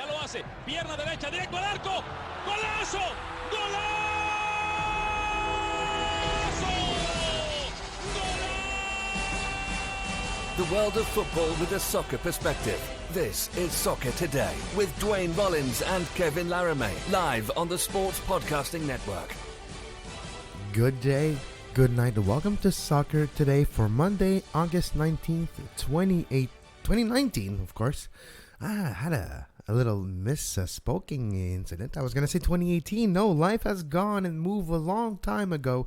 Ya lo hace. Pierna derecha, directo al arco. ¡Golazo! ¡Golazo! The world of football with a soccer perspective. This is Soccer Today with Duane, Rollins and Kevin Laramee, live on the Sports Podcasting Network. Good day, good night, and welcome to Soccer Today for Monday, August 19th, 2019, of course. I had a little misspoken incident. I was going to say 2018. No, life has gone and moved a long time ago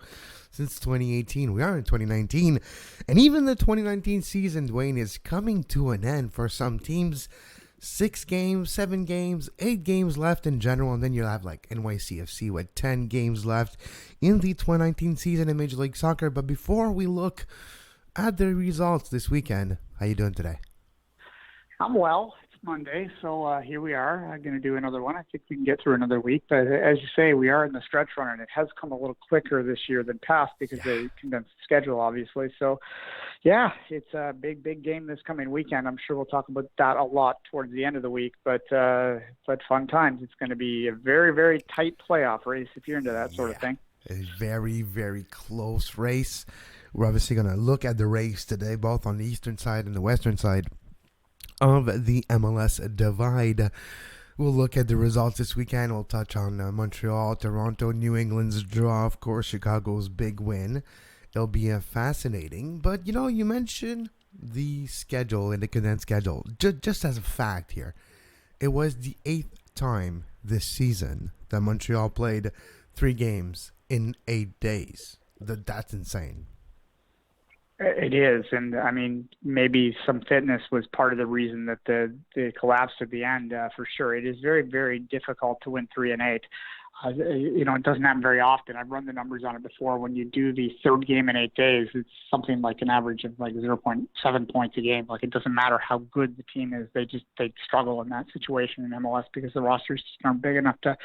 since 2018. We are in 2019. And even the 2019 season, Duane, is coming to an end for some teams. 6 games, 7 games, 8 games left in general. And then you'll have like NYCFC with 10 games left in the 2019 season in Major League Soccer. But before we look at the results this weekend, how you doing today? I'm well. Monday, so here we are. I'm going to do another one. I think we can get through another week, but as you say, we are in the stretch run, and it has come a little quicker this year than past because they condensed the schedule, obviously. So, yeah, it's a big game this coming weekend. I'm sure we'll talk about that a lot towards the end of the week, but fun times. It's going to be a very, very tight playoff race if you're into that sort of thing. A very, very close race. We're obviously going to look at the race today, both on the eastern side and the western side of the MLS divide. We'll look at the results this weekend. We'll touch on Montreal, Toronto, New England's draw, of course, Chicago's big win. It'll be fascinating. But, you mentioned the schedule and the condensed schedule. Just as a fact here, it was the 8th time this season that Montreal played 3 games in 8 days. That's insane. It is, and I mean, maybe some fitness was part of the reason that the collapsed at the end. For sure, it is very, very difficult to win 3 and 8. It doesn't happen very often. I've run the numbers on it before. When you do the third game in 8 days, it's something like an average of like 0.7 points a game. Like, it doesn't matter how good the team is; they struggle in that situation in MLS because the rosters just aren't big enough to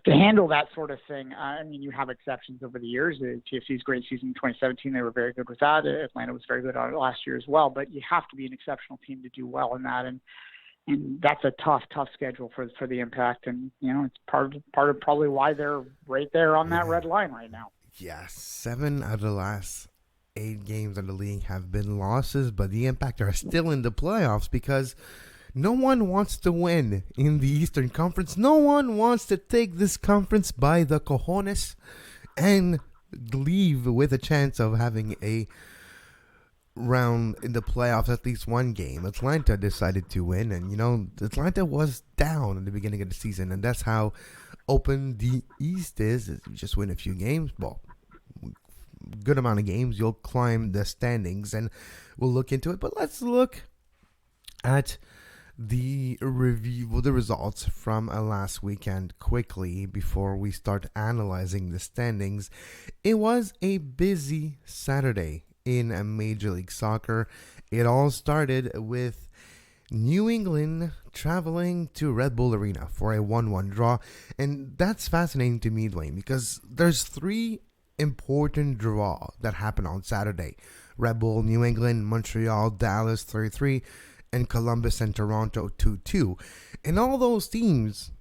handle that sort of thing. I mean, you have exceptions over the years. TFC's great season in 2017; they were very good with that. Atlanta was very good on it last year as well. But you have to be an exceptional team to do well in that, and that's a tough schedule for the Impact, and it's part of probably why they're right there on that red line right now. Yeah, 7 out of the last 8 games in the league have been losses, but the Impact are still in the playoffs because no one wants to win in the Eastern Conference. No one wants to take this conference by the cojones and leave with a chance of having a round in the playoffs, at least one game. Atlanta decided to win, and Atlanta was down in the beginning of the season, and that's how open the East is. You just win a few games, well, good amount of games, you'll climb the standings, and we'll look into it. But let's look at the review, the results from last weekend quickly before we start analyzing the standings. It was a busy Saturday in Major League Soccer. It all started with New England traveling to Red Bull Arena for a 1-1 draw. And that's fascinating to me, Duane, because there's 3 important draws that happened on Saturday. Red Bull, New England, Montreal, Dallas 3-3, and Columbus and Toronto 2-2. And all those teams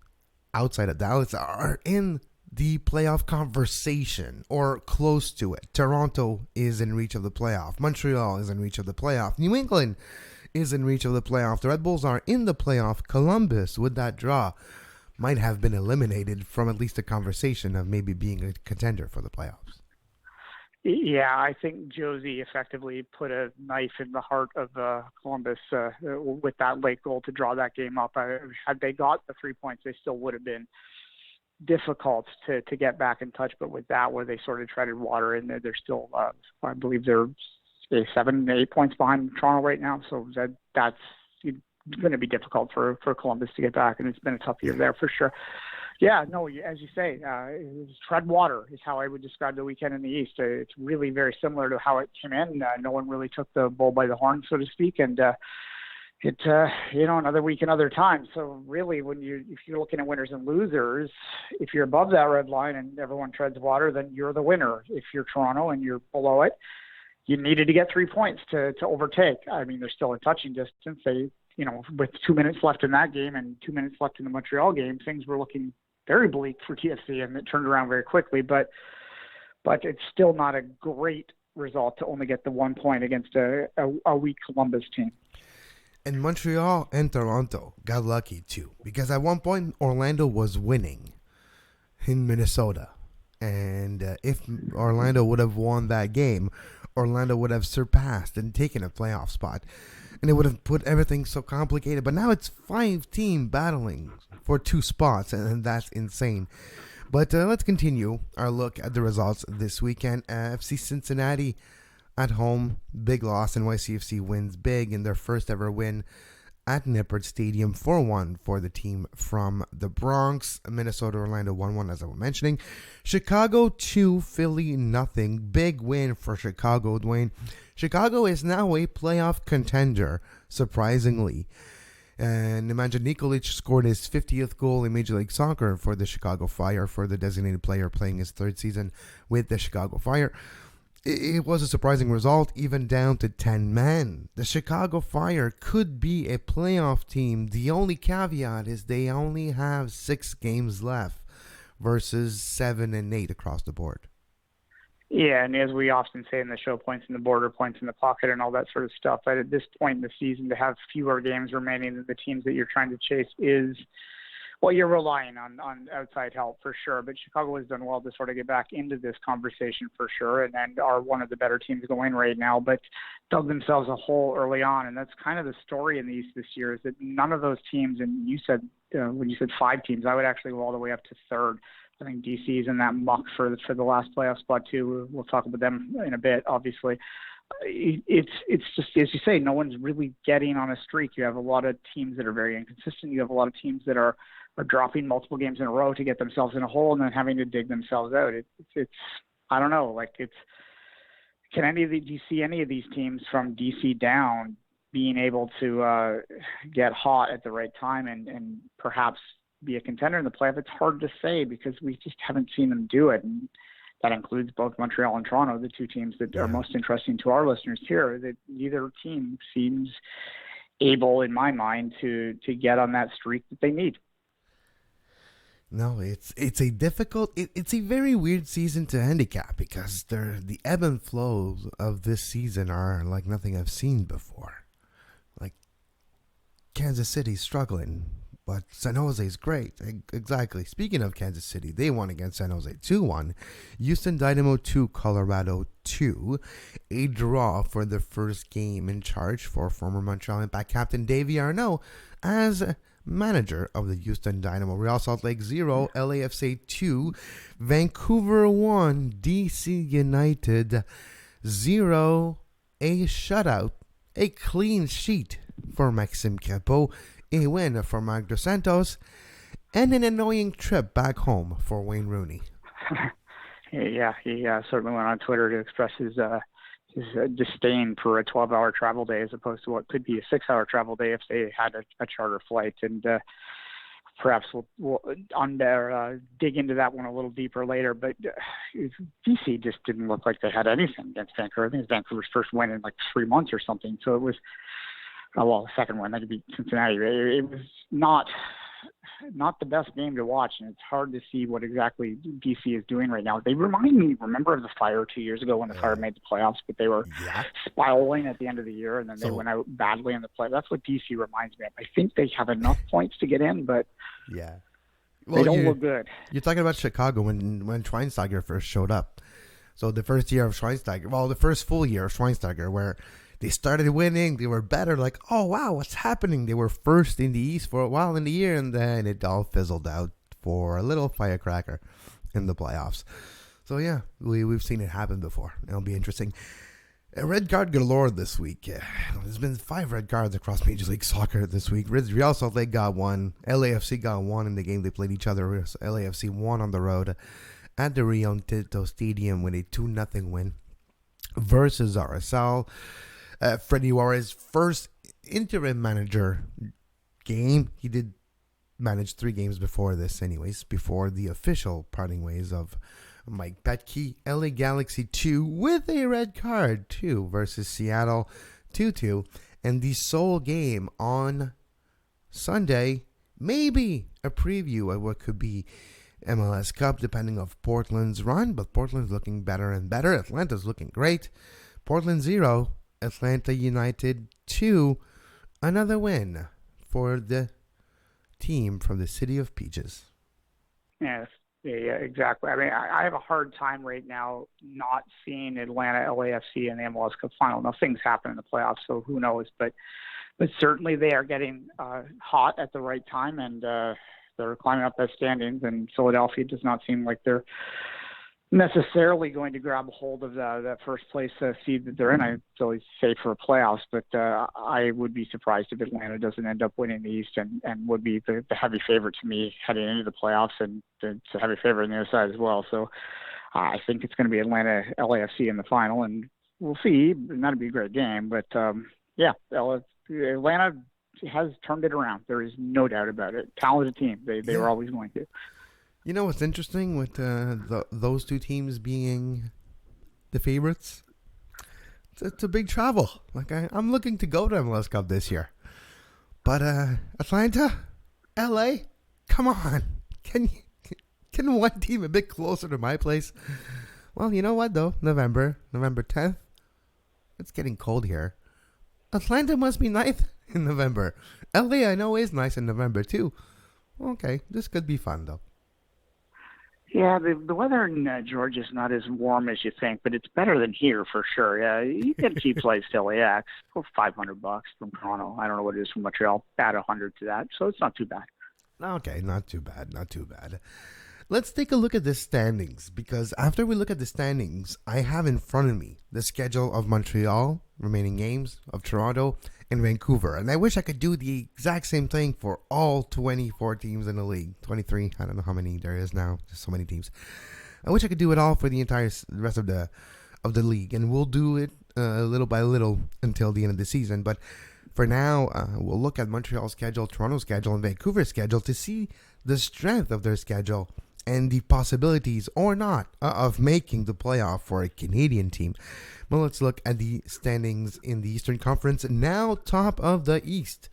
outside of Dallas are in the playoff conversation or close to it. Toronto is in reach of the playoff. Montreal is in reach of the playoff. New England is in reach of the playoff. The Red Bulls are in the playoff. Columbus, with that draw, might have been eliminated from at least the conversation of maybe being a contender for the playoffs. Yeah, I think Josie effectively put a knife in the heart of Columbus with that late goal to draw that game up. Had they got the 3 points, they still would have been difficult to get back in touch, but with that, where they sort of treaded water, and they're still, I believe they're 7, 8 points behind Toronto right now. So that's going to be difficult for Columbus to get back, and it's been a tough year there for sure. Yeah, no, as you say, tread water is how I would describe the weekend in the East. It's really very similar to how it came in. No one really took the bull by the horn, so to speak, and another week, another time. So really, if you're looking at winners and losers, if you're above that red line and everyone treads water, then you're the winner. If you're Toronto and you're below it, you needed to get 3 points to overtake. I mean, they're still in touching distance. They with 2 minutes left in that game and 2 minutes left in the Montreal game, things were looking very bleak for TFC, and it turned around very quickly. But it's still not a great result to only get the 1 point against a weak Columbus team. And Montreal and Toronto got lucky too, because at one point Orlando was winning in Minnesota. And if Orlando would have won that game, Orlando would have surpassed and taken a playoff spot. And it would have put everything so complicated. But now it's 5 teams battling for 2 spots, and that's insane. But let's continue our look at the results this weekend. FC Cincinnati at home, big loss. NYCFC wins big in their first ever win at Nippert Stadium, 4-1 for the team from the Bronx. Minnesota, Orlando 1-1, as I was mentioning. Chicago 2, Philly nothing. Big win for Chicago, Duane. Chicago is now a playoff contender, surprisingly. And Nemanja Nikolic scored his 50th goal in Major League Soccer for the Chicago Fire, for the designated player playing his 3rd season with the Chicago Fire. It was a surprising result, even down to 10 men. The Chicago Fire could be a playoff team. The only caveat is they only have 6 games left versus 7 and 8 across the board. Yeah, and as we often say in the show, points in the border, points in the pocket, and all that sort of stuff. But at this point in the season, to have fewer games remaining than the teams that you're trying to chase is, well, you're relying on outside help for sure. But Chicago has done well to sort of get back into this conversation for sure, and are one of the better teams going right now. But dug themselves a hole early on, and that's kind of the story in the East this year, is that none of those teams, and you said when you said 5 teams, I would actually go all the way up to 3rd. I think DC is in that muck for the last playoff spot too. We'll talk about them in a bit, obviously. It's just, as you say, no one's really getting on a streak. You have a lot of teams that are very inconsistent. You have a lot of teams that are dropping multiple games in a row to get themselves in a hole and then having to dig themselves out. It's I don't know. Do you see any of these teams from DC down being able to get hot at the right time and perhaps be a contender in the playoff? It's hard to say because we just haven't seen them do it. And that includes both Montreal and Toronto, the 2 teams that are most interesting to our listeners here. That neither team seems able, in my mind, to get on that streak that they need. No, it's a difficult, it's a very weird season to handicap because the ebb and flows of this season are like nothing I've seen before. Like Kansas City struggling, but San Jose is great. Exactly. Speaking of Kansas City, they won against San Jose 2-1. Houston Dynamo 2, Colorado 2. A draw for the first game in charge for former Montreal Impact captain Davy Arnaud as manager of the Houston Dynamo. Real Salt Lake 0, LAFC 2, Vancouver 1, DC United 0. A shutout, a clean sheet for Maxime Crepeau. A win for Marc Dos Santos, and an annoying trip back home for Wayne Rooney. Yeah, he certainly went on Twitter to express his disdain for a 12-hour travel day as opposed to what could be a 6-hour travel day if they had a charter flight. And perhaps we'll dig into that one a little deeper later. But DC just didn't look like they had anything against Vancouver. I think it was Vancouver's first win in like 3 months or something. So it was, the second one, that could be Cincinnati. It was not the best game to watch, and it's hard to see what exactly DC is doing right now. They remind me, remember of the Fire 2 years ago when the Fire made the playoffs, but they were spiraling at the end of the year, and then they went out badly in the play. That's what DC reminds me of. I think they have enough points to get in, but they don't look good. You're talking about Chicago when Schweinsteiger first showed up. So the first year of Schweinsteiger, the first full year of Schweinsteiger, where they started winning. They were better. Like, oh, wow, what's happening? They were first in the East for a while in the year, and then it all fizzled out for a little firecracker in the playoffs. So, yeah, we've seen it happen before. It'll be interesting. A red card galore this week. There's been 5 red cards across Major League Soccer this week. Real Salt Lake got 1. LAFC got 1 in the game they played each other. LAFC won on the road at the Rio Tinto Stadium with a 2-0 win versus RSL. Freddie Juarez's first interim manager game. He did manage 3 games before this anyways, before the official parting ways of Mike Petke. LA Galaxy 2 with a red card too versus Seattle 2-2. And the sole game on Sunday, maybe a preview of what could be MLS Cup, depending on Portland's run. But Portland's looking better and better. Atlanta's looking great. Portland 0, Atlanta United 2. Another win for the team from the City of Peaches. Yes, yeah, exactly. I mean, I have a hard time right now not seeing Atlanta LAFC in the MLS Cup final. Now, things happen in the playoffs, so who knows? But certainly they are getting hot at the right time, and they're climbing up the standings. And Philadelphia does not seem like they're necessarily going to grab a hold of that first place seed that they're in. I feel it's safe for playoffs, but I would be surprised if Atlanta doesn't end up winning the East and would be the heavy favorite to me heading into the playoffs, and it's a heavy favorite on the other side as well. So I think it's going to be Atlanta LAFC in the final, and we'll see. That'd be a great game, but Atlanta has turned it around. There is no doubt about it. Talented team. They were always going to. You know what's interesting with those two teams being the favorites? It's a big travel. Like I'm looking to go to MLS Cup this year, but Atlanta, LA, come on, can one team a bit closer to my place? Well, you know what though? November 10th. It's getting cold here. Atlanta must be nice in November. LA I know is nice in November too. Okay, this could be fun though. Yeah, the weather in Georgia is not as warm as you think, but it's better than here for sure. Yeah, you get cheap flights to LAX for $500 from Toronto. I don't know what it is from Montreal. Add 100 to that, so it's not too bad. Okay, not too bad. Let's take a look at the standings, because after we look at the standings, I have in front of me the schedule of Montreal, remaining games, of Toronto, and Vancouver. And I wish I could do the exact same thing for all 24 teams in the league. 23, I don't know how many there is now. There's so many teams. I wish I could do it all for the entire rest of the league. And we'll do it little by little until the end of the season. But for now, we'll look at Montreal's schedule, Toronto's schedule, and Vancouver's schedule to see the strength of their schedule and the possibilities or not of making the playoff for a Canadian team. Well, let's look at the standings in the Eastern Conference. Now top of the East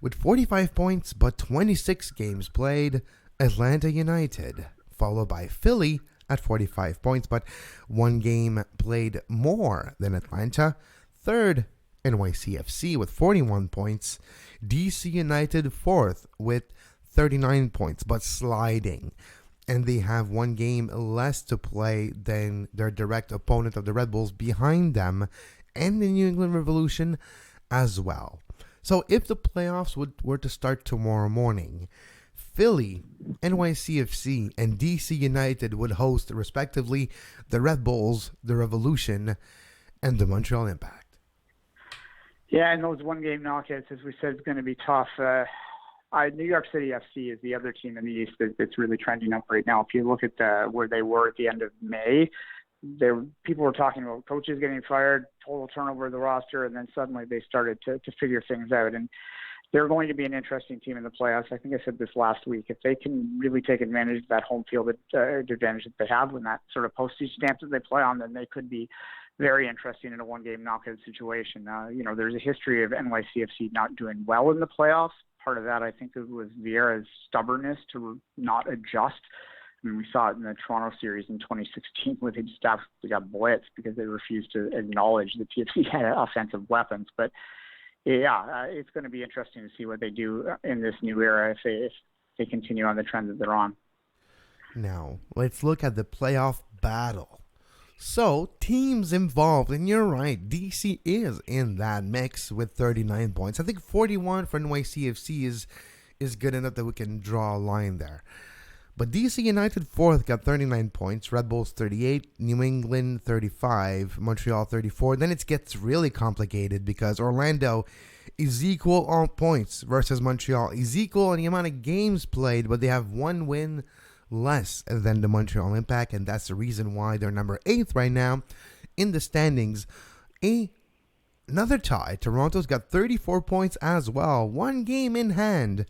with 45 points but 26 games played, Atlanta United, followed by Philly at 45 points but one game played more than Atlanta. Third, NYCFC with 41 points. DC United fourth with 39 points but sliding. And they have one game less to play than their direct opponent of the Red Bulls behind them, and the New England Revolution as well. So if the playoffs were to start tomorrow morning, Philly, NYCFC, and DC United would host, respectively, the Red Bulls, the Revolution, and the Montreal Impact. Yeah, and those one-game knockouts, as we said, is going to be tough. New York City FC is the other team in the East that's really trending up right now. If you look at where they were at the end of May, people were talking about coaches getting fired, total turnover of the roster, and then suddenly they started to figure things out. And they're going to be an interesting team in the playoffs. I think I said this last week. If they can really take advantage of that home field advantage that they have when that sort of postage stamp that they play on, then they could be very interesting in a one-game knockout situation. There's a history of NYCFC not doing well in the playoffs. Part of that, I think, was Vieira's stubbornness to not adjust. I mean, we saw it in the Toronto series in 2016 where they just absolutely got blitzed because they refused to acknowledge that TFC had offensive weapons. But, yeah, it's going to be interesting to see what they do in this new era if they continue on the trend that they're on. Now, let's look at the playoff battle. So, teams involved, and you're right, DC is in that mix with 39 points. I think 41 for NYCFC is good enough that we can draw a line there. But DC United fourth got 39 points, Red Bulls 38, New England 35, Montreal 34. Then it gets really complicated because Orlando is equal on points versus Montreal. Is equal in the amount of games played, but they have one win less than the Montreal Impact, and that's the reason why they're number 8 right now in the standings. Another tie. Toronto's got 34 points as well, one game in hand,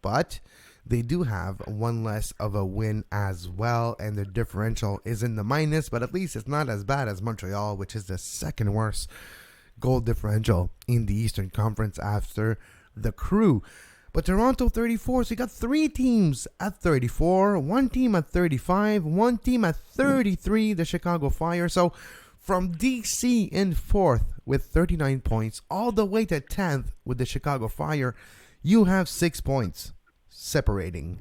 but they do have one less of a win as well, and their differential is in the minus, but at least it's not as bad as Montreal, which is the second worst goal differential in the Eastern Conference after the Crew. But Toronto 34, so you got 3 teams at 34, 1 team at 35, 1 team at 33, the Chicago Fire. So from DC in 4th with 39 points all the way to 10th with the Chicago Fire, you have 6 points separating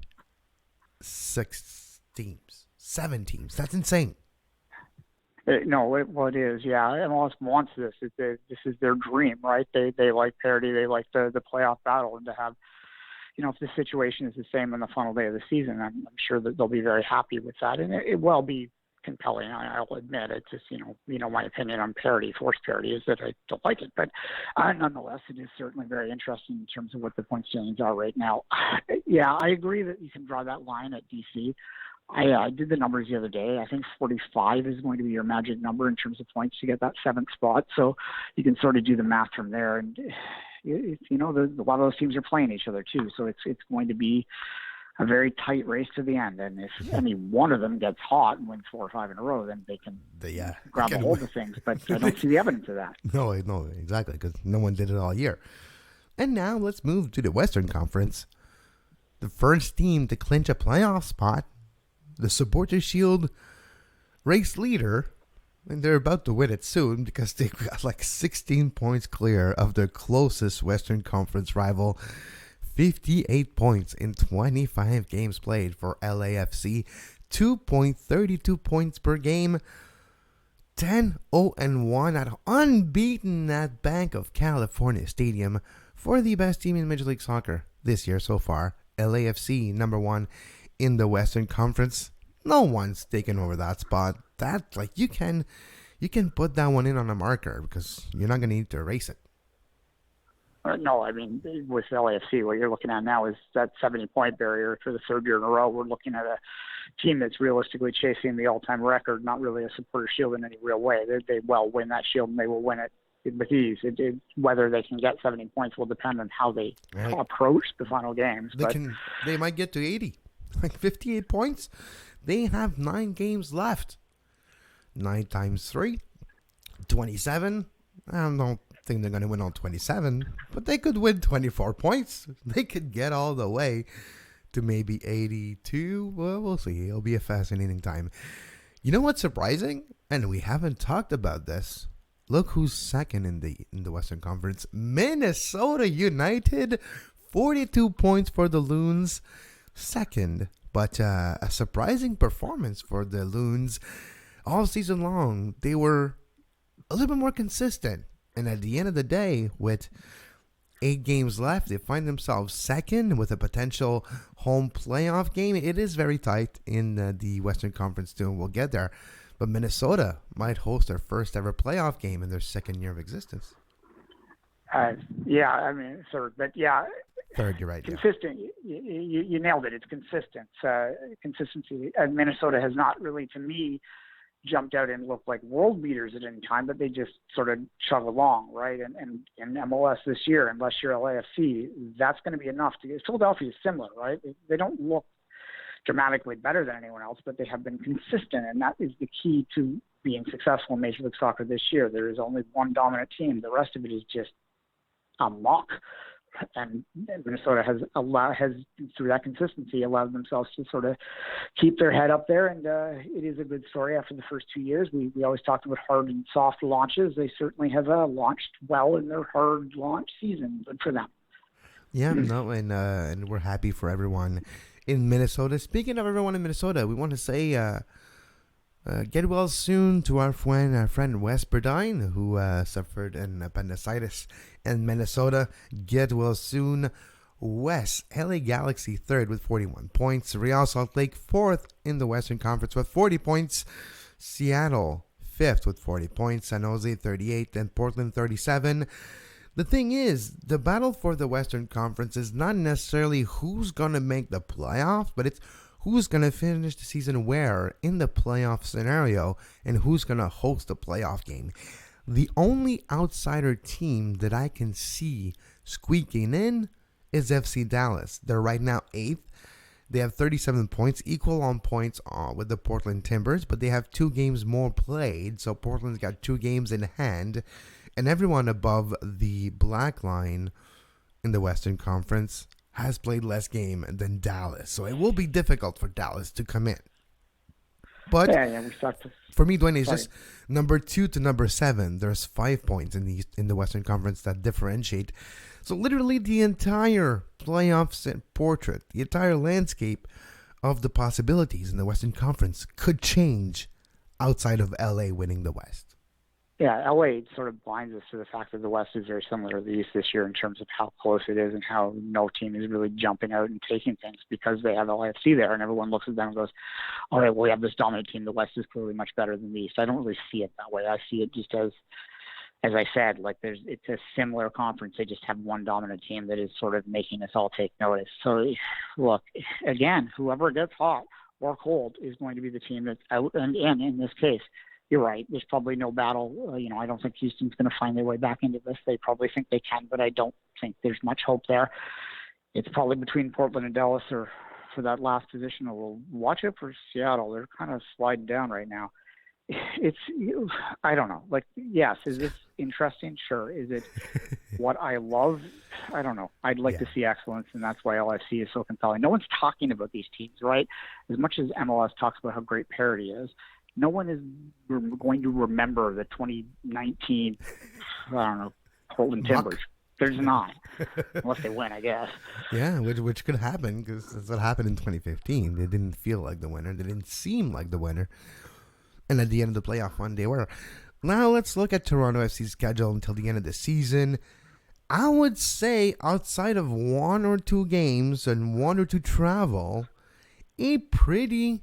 6 teams, 7 teams. That's insane. No, it is. Yeah, MLS wants this. This is their dream, right? They like parity. They like the playoff battle, and to have, if the situation is the same on the final day of the season, I'm sure that they'll be very happy with that, and it will be compelling. I'll admit it's just my opinion on parity, forced parity, is that I don't like it, but nonetheless, it is certainly very interesting in terms of what the point standings are right now. Yeah, I agree that you can draw that line at DC. I did the numbers the other day. I think 45 is going to be your magic number in terms of points to get that 7th spot. So you can sort of do the math from there. And a lot of those teams are playing each other too. So it's going to be a very tight race to the end. And if any one of them gets hot and wins 4 or 5 in a row, then they can grab a hold of things. But I don't see the evidence of that. No, exactly, because no one did it all year. And now let's move to the Western Conference. The first team to clinch a playoff spot, the Supporters Shield race leader, and they're about to win it soon because they've got like 16 points clear of their closest Western Conference rival. 58 points in 25 games played for LAFC, 2.32 points per game, 10-0-1 at unbeaten at Bank of California Stadium for the best team in Major League Soccer this year so far. LAFC number 1 in the Western Conference. No one's taken over that spot. That, like, you can put that one in on a marker because you're not going to need to erase it. No, I mean, with LAFC, what you're looking at now is that 70-point barrier for the 3rd year in a row. We're looking at a team that's realistically chasing the all-time record, not really a Supporter Shield in any real way. They will win that shield, and they will win it with ease. Whether they can get 70 points will depend on how they approach the final games. They might get to 80. Like 58 points. They have 9 games left. 9 times 3, 27. I don't think they're going to win all 27, but they could win 24 points. They could get all the way to maybe 82. Well, we'll see. It'll be a fascinating time. You know what's surprising? And we haven't talked about this. Look who's second in the Western Conference. Minnesota United, 42 points for the Loons. Second, but a surprising performance for the Loons. All season long, they were a little bit more consistent. And at the end of the day, with 8 games left, they find themselves second with a potential home playoff game. It is very tight in the Western Conference too, and we'll get there. But Minnesota might host their first ever playoff game in their 2nd year of existence. Yeah, I mean, third, but yeah. 3rd, you're right. Consistent. Yeah. You nailed it. It's consistent. Consistency. And Minnesota has not really, to me, jumped out and looked like world beaters at any time, but they just sort of chug along, right? And in MLS this year, unless you're LAFC, that's going to be enough to get. Philadelphia is similar, right? They don't look dramatically better than anyone else, but they have been consistent, and that is the key to being successful in Major League Soccer this year. There is only one dominant team. The rest of it is just a mock. And Minnesota has through that consistency allowed themselves to sort of keep their head up there, and it is a good story after the first 2 years. We always talked about hard and soft launches. They certainly have launched well in their hard launch season. Good for them. Yeah, and we're happy for everyone in Minnesota. Speaking of everyone in Minnesota, we want to say get well soon to our friend Wes Burdine, who suffered an appendicitis in Minnesota. Get well soon, Wes. LA Galaxy 3rd with 41 points. Real Salt Lake 4th in the Western Conference with 40 points. Seattle 5th with 40 points. San Jose 38 and Portland 37. The thing is, the battle for the Western Conference is not necessarily who's going to make the playoffs, but it's who's going to finish the season where in the playoff scenario and who's going to host the playoff game. The only outsider team that I can see squeaking in is FC Dallas. They're right now 8th. They have 37 points, equal on points with the Portland Timbers, but they have 2 games more played, so Portland's got 2 games in hand. And everyone above the black line in the Western Conference has played less game than Dallas. So it will be difficult for Dallas to come in. But we sucked. For me, Duane, it's just number 2 to number 7. There's 5 points in the Western Conference that differentiate. So literally the entire playoff portrait, the entire landscape of the possibilities in the Western Conference could change outside of LA winning the West. Yeah, LA sort of blinds us to the fact that the West is very similar to the East this year in terms of how close it is and how no team is really jumping out and taking things because they have LAFC there, and everyone looks at them and goes, all right, well, we have this dominant team. The West is clearly much better than the East. I don't really see it that way. I see it just as I said, like it's a similar conference. They just have one dominant team that is sort of making us all take notice. So, look, again, whoever gets hot or cold is going to be the team that's out and in this case. You're right. There's probably no battle. I don't think Houston's going to find their way back into this. They probably think they can, but I don't think there's much hope there. It's probably between Portland and Dallas or for that last position. We'll watch it for Seattle. They're kind of sliding down right now. I don't know. Like, yes, is this interesting? Sure. Is it what I love? I don't know. I'd like to see excellence, and that's why LFC is so compelling. No one's talking about these teams, right? As much as MLS talks about how great parity is, no one is going to remember the 2019, Portland Timbers. There's not, unless they win, I guess. Yeah, which could happen because that's what happened in 2015. They didn't feel like the winner. They didn't seem like the winner. And at the end of the playoff run, they were. Now let's look at Toronto FC's schedule until the end of the season. I would say outside of 1 or 2 games and 1 or 2 travel, a pretty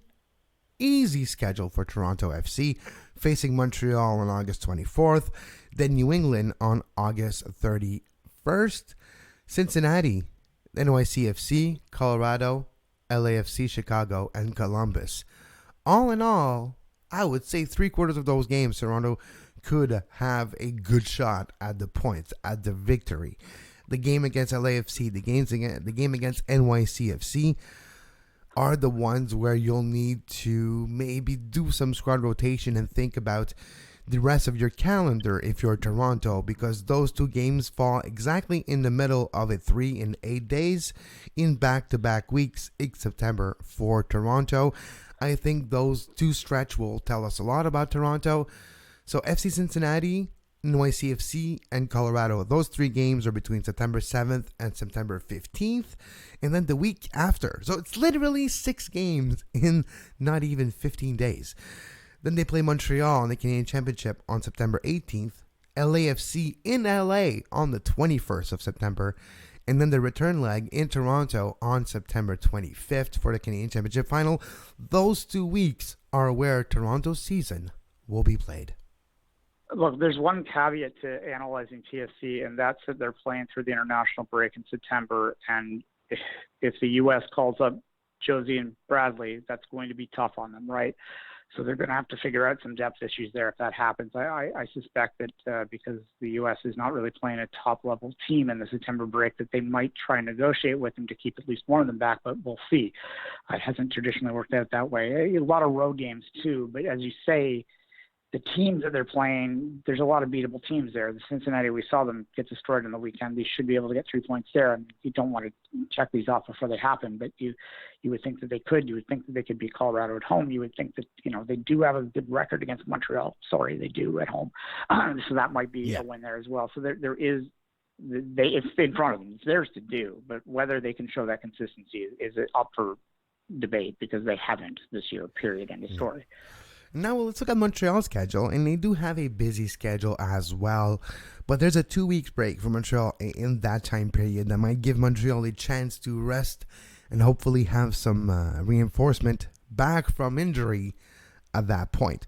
easy schedule for Toronto FC, facing Montreal on August 24th, then New England on August 31st, Cincinnati, NYCFC, Colorado, LAFC, Chicago, and Columbus. All in all, I would say 3/4 of those games, Toronto could have a good shot at the points, at the victory. The game against LAFC, the game against NYCFC are the ones where you'll need to maybe do some squad rotation and think about the rest of your calendar if you're Toronto, because those 2 games fall exactly in the middle of a 3 and 8 days in back-to-back weeks in September for Toronto. I think those 2 stretch will tell us a lot about Toronto. So FC Cincinnati, NYCFC, and Colorado. Those 3 games are between September 7th and September 15th. And then the week after. So it's literally 6 games in not even 15 days. Then they play Montreal in the Canadian Championship on September 18th. LAFC in LA on the 21st of September. And then the return leg in Toronto on September 25th for the Canadian Championship final. Those 2 weeks are where Toronto's season will be played. Look, there's one caveat to analyzing TFC, and that's that they're playing through the international break in September. And if the U.S. calls up Josie and Bradley, that's going to be tough on them, right? So they're going to have to figure out some depth issues there if that happens. I suspect that because the U.S. is not really playing a top-level team in the September break, that they might try and negotiate with them to keep at least one of them back, but we'll see. It hasn't traditionally worked out that way. A lot of road games, too, but as you say, the teams that they're playing, there's a lot of beatable teams there. The Cincinnati, we saw them get destroyed on the weekend. They should be able to get 3 points there. And you don't want to check these off before they happen, but you would think that they could. You would think that they could beat Colorado at home. You would think that, they do have a good record against Montreal. Sorry, they do at home. So that might be a win there as well. So there is, it's in front of them. It's theirs to do. But whether they can show that consistency is up for debate because they haven't this year, period, end of story. Now let's look at Montreal's schedule, and they do have a busy schedule as well. But there's a 2 weeks break for Montreal in that time period that might give Montreal a chance to rest and hopefully have some reinforcement back from injury at that point.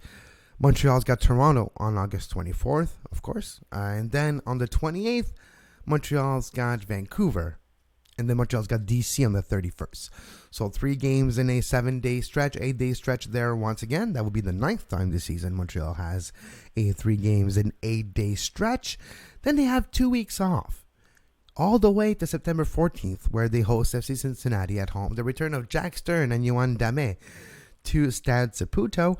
Montreal's got Toronto on August 24th, of course. And then on the 28th, Montreal's got Vancouver. And then Montreal's got DC on the 31st. So 3 games in a 7-day stretch, 8-day stretch there once again. That will be the 9th time this season Montreal has a 3 games in 8-day stretch. Then they have 2 weeks off. All the way to September 14th, where they host FC Cincinnati at home. The return of Jack Stern and Yoann Damet to Stade Saputo.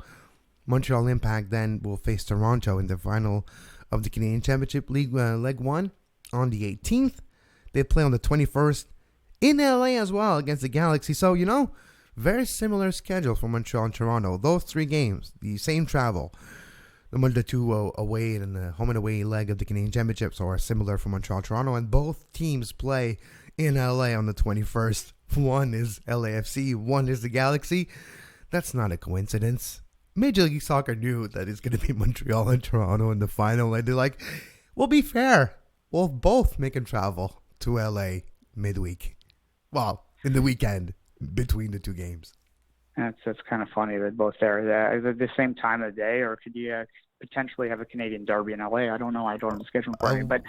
Montreal Impact then will face Toronto in the final of the Canadian Championship League Leg 1 on the 18th. They play on the 21st in LA as well against the Galaxy. So, very similar schedule for Montreal and Toronto. Those 3 games, the same travel. The 2 away and the home and away leg of the Canadian Championships are similar for Montreal and Toronto. And both teams play in LA on the 21st. One is LAFC, one is the Galaxy. That's not a coincidence. Major League Soccer knew that it's going to be Montreal and Toronto in the final. And they're like, we'll be fair. We'll both make a travel to LA midweek. Well, in the weekend between the 2 games. That's kind of funny that both there. Is it the same time of the day, or could you potentially have a Canadian derby in LA? I don't know. I don't have the schedule for you, but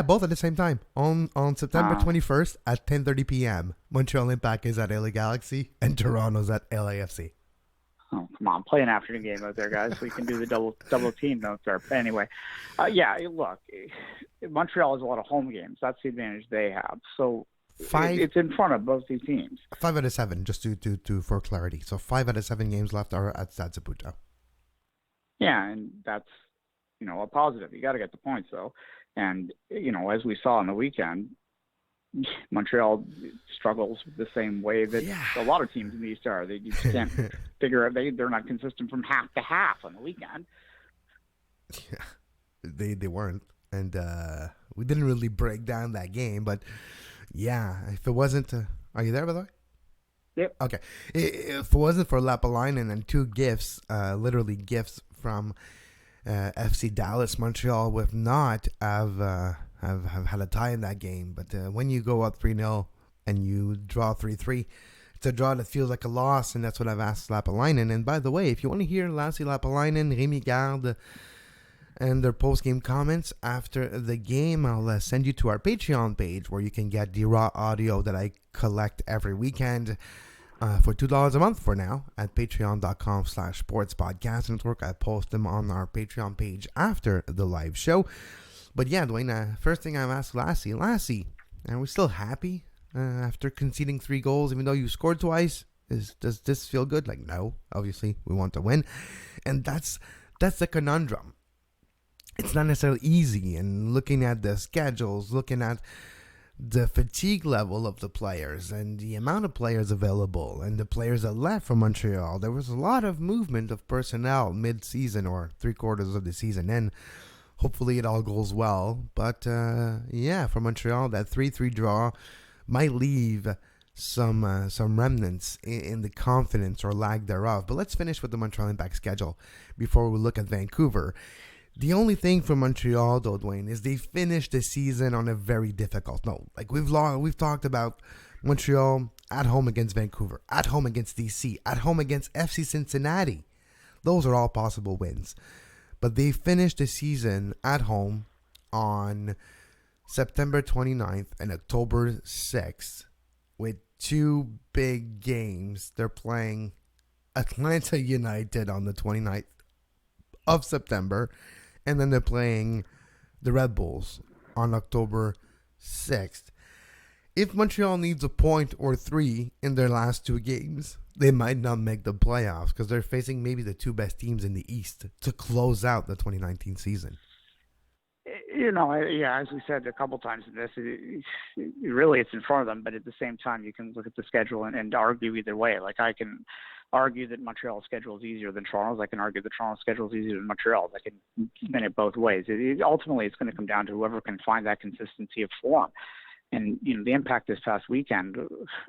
both at the same time on September 21st at 10:30 p.m. Montreal Impact is at LA Galaxy and Toronto's at LAFC. Oh, come on, play an afternoon game out there, guys. We can do the double team out there. But anyway, look, Montreal has a lot of home games. That's the advantage they have. So. It's in front of both these teams. 5 out of 7, just to for clarity. So 5 out of 7 games left are at Stade Saputo. Yeah, and that's a positive. You got to get the points though, and as we saw on the weekend, Montreal struggles the same way that a lot of teams in the East are. They just can't figure out. They're not consistent from half to half on the weekend. Yeah, they weren't, and we didn't really break down that game, but. Yeah, if it wasn't... are you there, by the way? Yep. Okay. If it wasn't for Lapalainen and 2 gifts, literally gifts from FC Dallas, Montreal would not have had a tie in that game. But when you go up 3-0 and you draw 3-3, it's a draw that feels like a loss, and that's what I've asked Lapalainen. And by the way, if you want to hear Lassie Lapalainen, Rémi Garde, and their post-game comments after the game, I'll send you to our Patreon page where you can get the raw audio that I collect every weekend for $2 a month for now at patreon.com/sportspodcast network. I post them on our Patreon page after the live show. But yeah, Duane, first thing I've asked Lassie, are we still happy after conceding 3 goals even though you scored twice? Does this feel good? Like, no, obviously we want to win. And that's the conundrum. It's not necessarily easy, and looking at the schedules, looking at the fatigue level of the players and the amount of players available and the players that left from Montreal, there was a lot of movement of personnel mid-season or 3/4 of the season, and hopefully it all goes well. But for Montreal, that 3-3 draw might leave some remnants in the confidence or lack thereof. But let's finish with the Montreal Impact schedule before we look at Vancouver. The only thing for Montreal, though, Duane, is they finished the season on a very difficult note. Like we've talked about Montreal at home against Vancouver, at home against DC, at home against FC Cincinnati. Those are all possible wins. But they finished the season at home on September 29th and October 6th with 2 big games. They're playing Atlanta United on the 29th of September. And then they're playing the Red Bulls on October 6th. If Montreal needs a point or 3 in their last 2 games, they might not make the playoffs because they're facing maybe the 2 best teams in the East to close out the 2019 season. As we said a couple times in this, really it's in front of them, but at the same time, you can look at the schedule and argue either way. Like, I can argue that Montreal's schedule is easier than Toronto's. I can argue that Toronto's schedule is easier than Montreal's. I can spin it both ways. Ultimately, it's going to come down to whoever can find that consistency of form. And, the impact this past weekend,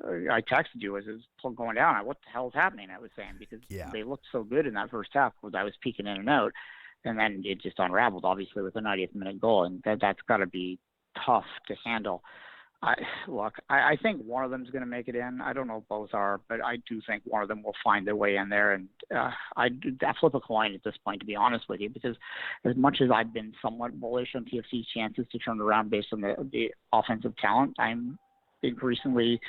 I texted you as it was going down. What the hell is happening? I was saying, because they looked so good in that first half because I was peeking in and out. And then it just unraveled, obviously, with a 90th minute goal. And that's got to be tough to handle. I think one of them is going to make it in. I don't know if both are, but I do think one of them will find their way in there. And I flip a coin at this point, to be honest with you, because as much as I've been somewhat bullish on TFC's chances to turn around based on the offensive talent, I'm increasingly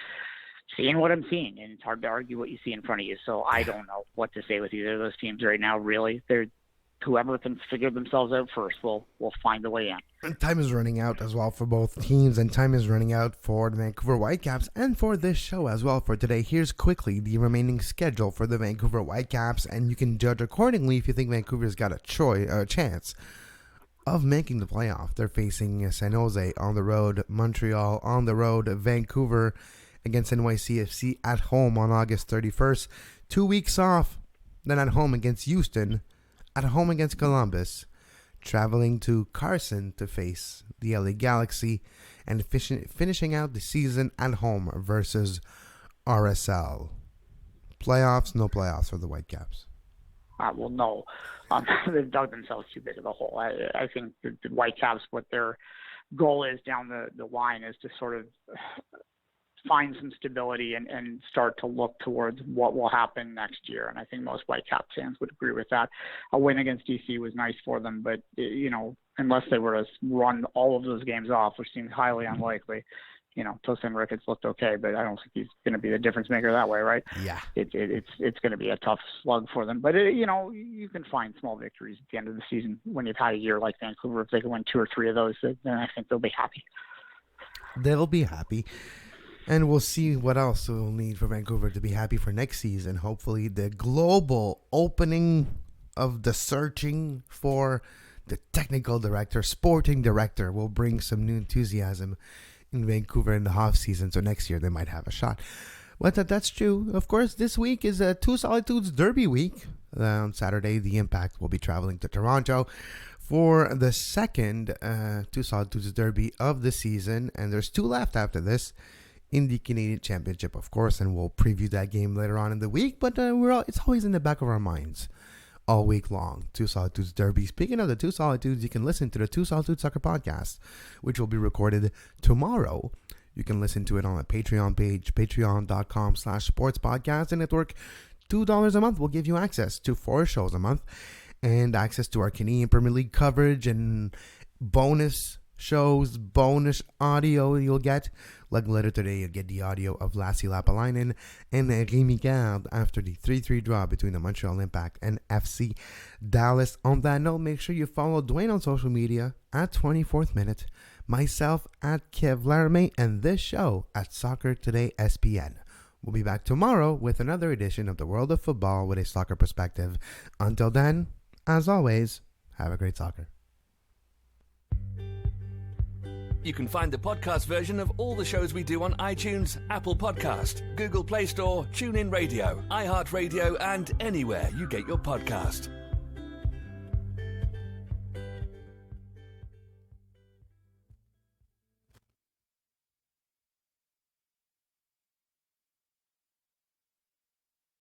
seeing what I'm seeing, and it's hard to argue what you see in front of you. So I don't know what to say with either of those teams right now, really. Whoever can figure themselves out first will find the way in. And time is running out as well for both teams, and time is running out for the Vancouver Whitecaps and for this show as well for today. Here's quickly the remaining schedule for the Vancouver Whitecaps, and you can judge accordingly if you think Vancouver's got a chance of making the playoff. They're facing San Jose on the road, Montreal on the road, Vancouver against NYCFC at home on August 31st. 2 weeks off, then at home against Houston, at home against Columbus, traveling to Carson to face the LA Galaxy, and finishing out the season at home versus RSL. Playoffs, no playoffs for the Whitecaps. Well, no. They've dug themselves too big of a hole. I think the Whitecaps, what their goal is down the line is to sort of find some stability and start to look towards what will happen next year. And I think most Whitecap fans would agree with that. A win against DC was nice for them, but, unless they were to run all of those games off, which seems highly unlikely, Tosin Ricketts looked okay, but I don't think he's going to be the difference maker that way, right? Yeah. It's going to be a tough slug for them. But, you can find small victories at the end of the season when you've had a year like Vancouver. If they can win 2 or 3 of those, then I think they'll be happy. They'll be happy. And we'll see what else we'll need for Vancouver to be happy for next season. Hopefully the global opening of the searching for the technical director, sporting director, will bring some new enthusiasm in Vancouver in the off season. So next year they might have a shot. But that's true. Of course, this week is a Two Solitudes Derby week. On Saturday, the Impact will be traveling to Toronto for the second Two Solitudes Derby of the season. And there's 2 left after this in the Canadian Championship, of course, and we'll preview that game later on in the week, but it's always in the back of our minds all week long. Two Solitudes Derby. Speaking of the Two Solitudes, you can listen to the Two Solitudes Soccer Podcast, which will be recorded tomorrow. You can listen to it on a Patreon page, patreon.com/sportspodcast, and network. $2 a month will give you access to 4 shows a month and access to our Canadian Premier League coverage and bonus shows, bonus audio you'll get. Like later today, you'll get the audio of Lassi Lapalainen and Rémi Garde after the 3-3 draw between the Montreal Impact and FC Dallas. On that note, make sure you follow Duane on social media at 24th Minute, myself at Kev Laramee, and this show at Soccer Today SPN. We'll be back tomorrow with another edition of the World of Football with a soccer perspective. Until then, as always, have a great soccer. You can find the podcast version of all the shows we do on iTunes, Apple Podcast, Google Play Store, TuneIn Radio, iHeartRadio, and anywhere you get your podcast.